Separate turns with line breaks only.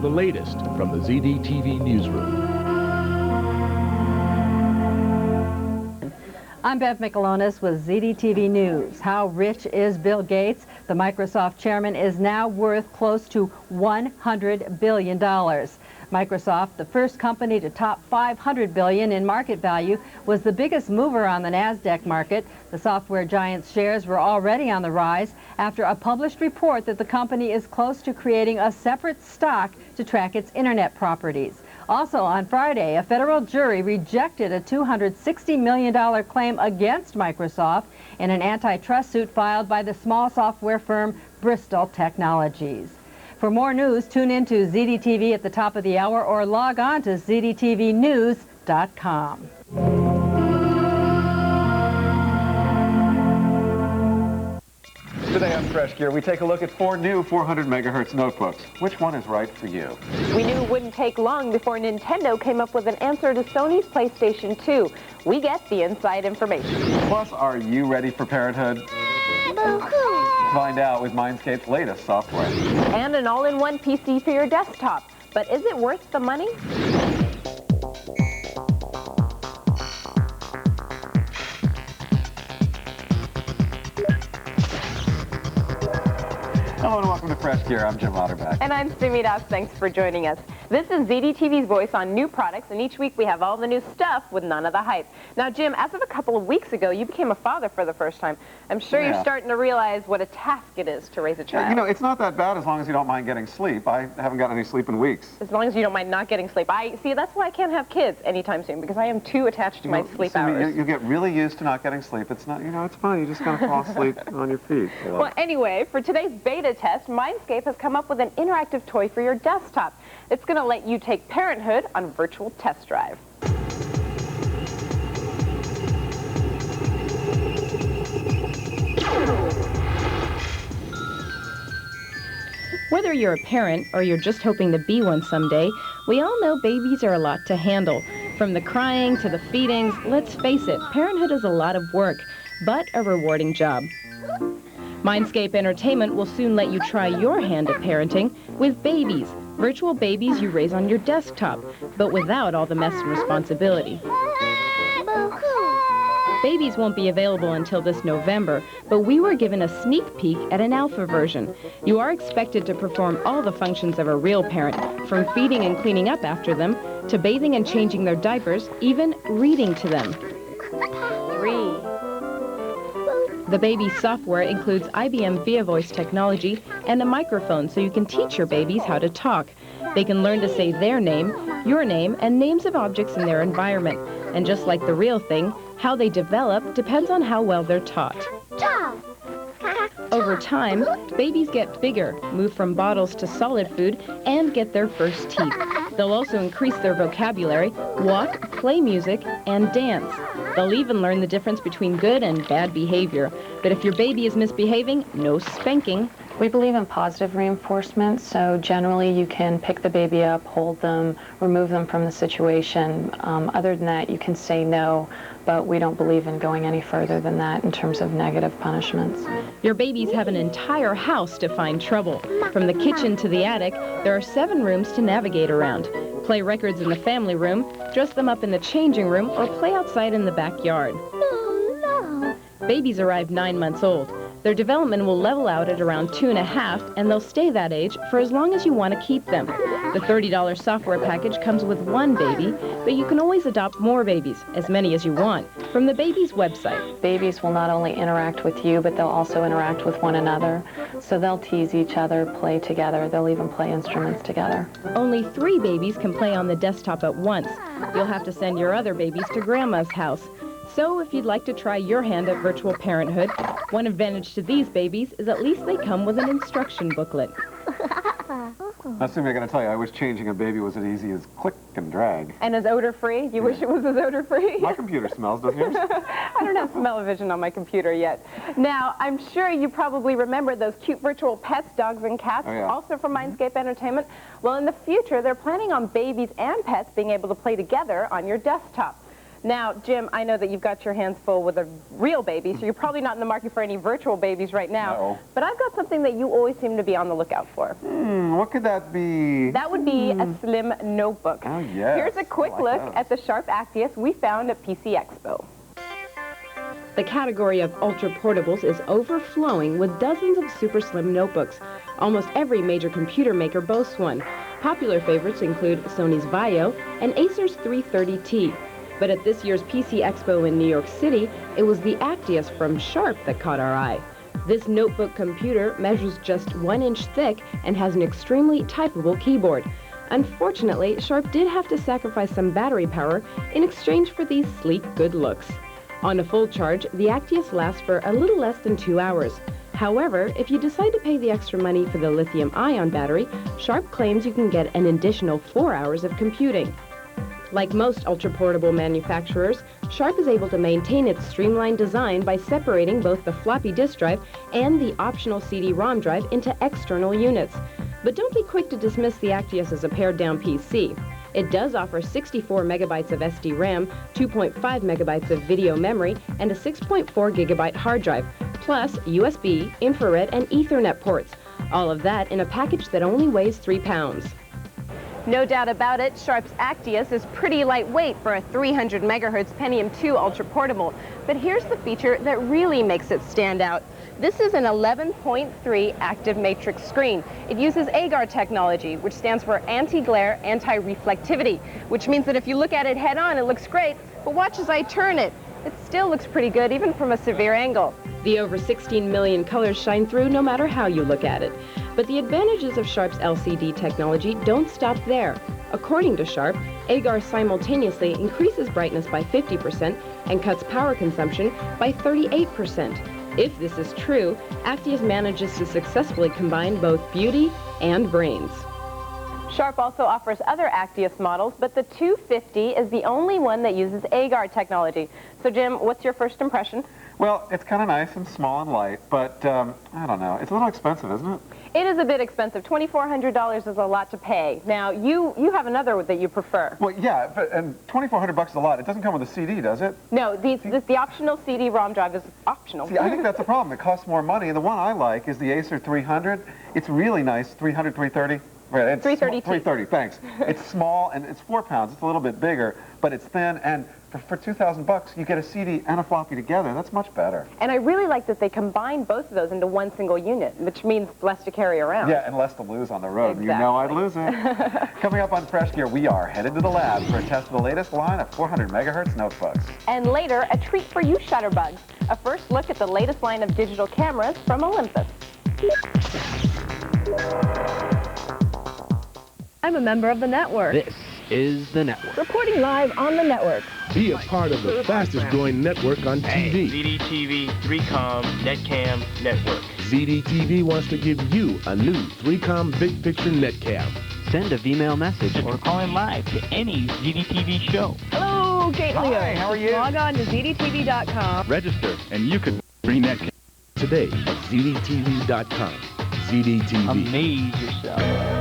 the latest from the ZDTV newsroom.
I'm Bev Michelonis with ZDTV News. How rich is Bill Gates? The Microsoft chairman is now worth close to $100 billion. Microsoft, the first company to top $500 billion in market value, was the biggest mover on the NASDAQ market. The software giant's shares were already on the rise after a published report that the company is close to creating a separate stock to track its internet properties. Also on Friday, a federal jury rejected a $260 million claim against Microsoft in an antitrust suit filed by the small software firm Bristol Technologies. For more news, tune in to ZDTV at the top of the hour or log on to zdtvnews.com.
Today on Fresh Gear, we take a look at 4 new 400 megahertz notebooks. Which one is right for you?
We knew it wouldn't take long before Nintendo came up with an answer to Sony's PlayStation 2. We get the inside information.
Plus, are you ready for parenthood? Find out with Mindscape's latest software.
And an all-in-one PC for your desktop. But is it worth the money?
Hello and welcome to Fresh Gear. I'm Jim Otterbeck.
And I'm Simi Das. Thanks for joining us. This is ZDTV's voice on new products, and each week we have all the new stuff with none of the hype. Now, Jim, as of a couple of weeks ago, you became a father for the first time. I'm sure you're starting to realize what a task it is to raise a child.
You know, it's not that bad as long as you don't mind getting sleep. I haven't gotten any sleep in weeks.
As long as you don't mind not getting sleep. See, that's why I can't have kids anytime soon, because I am too attached to my sleep hours.
You get really used to not getting sleep. It's not, it's fun. You just kind of fall asleep on your feet.
Well, anyway, for today's beta test, Mindscape has come up with an interactive toy for your desktop. It's going to let you take parenthood on virtual test drive.
Whether you're a parent or you're just hoping to be one someday, we all know babies are a lot to handle. From the crying to the feedings, let's face it, parenthood is a lot of work, but a rewarding job. Mindscape Entertainment will soon let you try your hand at parenting with babies, virtual babies you raise on your desktop, but without all the mess and responsibility. Babies won't be available until this November, but we were given a sneak peek at an alpha version. You are expected to perform all the functions of a real parent, from feeding and cleaning up after them, to bathing and changing their diapers, even reading to them. The baby's software includes IBM Via Voice technology and a microphone so you can teach your babies how to talk. They can learn to say their name, your name, and names of objects in their environment. And just like the real thing, how they develop depends on how well they're taught. Over time, babies get bigger, move from bottles to solid food, and get their first teeth. They'll also increase their vocabulary, walk, play music, and dance. They'll even learn the difference between good and bad behavior. But if your baby is misbehaving, no spanking.
We believe in positive reinforcement, so generally you can pick the baby up, hold them, remove them from the situation. Other than that, you can say no, but we don't believe in going any further than that in terms of negative punishments.
Your babies have an entire house to find trouble. From the kitchen to the attic, there are 7 rooms to navigate around. Play records in the family room, dress them up in the changing room, or play outside in the backyard. Babies arrive 9 months old. Their development will level out at around 2.5, and they'll stay that age for as long as you want to keep them. The $30 software package comes with 1 baby, but you can always adopt more babies, as many as you want, from the baby's website.
Babies will not only interact with you, but they'll also interact with one another. So they'll tease each other, play together, they'll even play instruments together.
Only 3 babies can play on the desktop at once. You'll have to send your other babies to Grandma's house. So if you'd like to try your hand at virtual parenthood, one advantage to these babies is at least they come with an instruction booklet.
Now, Simi, I got to tell you, I wish changing a baby was as easy as click and drag.
And as odor-free? You wish it was as odor-free?
My computer smells, doesn't yours?
I don't have smell-o-vision on my computer yet. Now, I'm sure you probably remember those cute virtual pets, dogs and cats, also from Mindscape Entertainment. Well, in the future, they're planning on babies and pets being able to play together on your desktop. Now, Jim, I know that you've got your hands full with a real baby, so you're probably not in the market for any virtual babies right now.
No.
But I've got something that you always seem to be on the lookout for.
What could that be?
That would be a slim notebook.
Oh, yes.
Here's a quick look at the Sharp Actius we found at PC Expo.
The category of ultra portables is overflowing with dozens of super slim notebooks. Almost every major computer maker boasts one. Popular favorites include Sony's Vaio and Acer's 330T. But at this year's PC Expo in New York City, it was the Actius from Sharp that caught our eye. This notebook computer measures just 1 inch thick and has an extremely typable keyboard. Unfortunately, Sharp did have to sacrifice some battery power in exchange for these sleek good looks. On a full charge, the Actius lasts for a little less than 2 hours. However, if you decide to pay the extra money for the lithium-ion battery, Sharp claims you can get an additional 4 hours of computing. Like most ultra-portable manufacturers, Sharp is able to maintain its streamlined design by separating both the floppy disk drive and the optional CD-ROM drive into external units. But don't be quick to dismiss the Actius as a pared-down PC. It does offer 64 megabytes of SD RAM, 2.5 megabytes of video memory, and a 6.4 gigabyte hard drive, plus USB, infrared, and Ethernet ports. All of that in a package that only weighs 3 pounds.
No doubt about it, Sharp's Actius is pretty lightweight for a 300 megahertz Pentium 2 ultra portable. But here's the feature that really makes it stand out. This is an 11.3 active matrix screen. It uses AGAR technology, which stands for anti-glare, anti-reflectivity, which means that if you look at it head-on, it looks great, but watch as I turn it. It still looks pretty good, even from a severe angle.
The over 16 million colors shine through no matter how you look at it. But the advantages of Sharp's LCD technology don't stop there. According to Sharp, AGAR simultaneously increases brightness by 50% and cuts power consumption by 38%. If this is true, Actius manages to successfully combine both beauty and brains.
Sharp also offers other Actius models, but the 250 is the only one that uses AGAR technology. So, Jim, what's your first impression?
Well, it's kind of nice and small and light, but I don't know. It's a little expensive, isn't it?
It is a bit expensive. $2,400 is a lot to pay. Now, you have another that you prefer.
Well, yeah, and $2,400 is a lot. It doesn't come with a CD, does it?
No, the optional CD-ROM drive is optional.
See, I think that's the problem. It costs more money. The one I like is the Acer 300. It's really nice. 300, 330. Right, it's
330.
330, thanks. It's small and it's 4 pounds. It's a little bit bigger, but it's thin. And for $2,000, you get a CD and a floppy together. That's much better.
And I really like that they combine both of those into one single unit, which means less to carry around.
Yeah, and less to lose on the road.
Exactly.
You know I'd lose it. Coming up on Fresh Gear, we are headed to the lab for a test of the latest line of 400 megahertz notebooks.
And later, a treat for you shutterbugs. A first look at the latest line of digital cameras from Olympus.
I'm a member of the network.
This is the network.
Reporting live on the network.
Be a part of the fastest growing network on TV.
ZDTV, 3Com, Netcam, Network.
ZDTV wants to give you a new 3Com Big Picture Netcam.
Send a Vmail message or call in live to any ZDTV show.
Hello, Kate Leo.
Hi, how are you?
Log on to ZDTV.com.
Register and you can bring Netcam today at ZDTV.com. ZDTV.
Amaze yourself.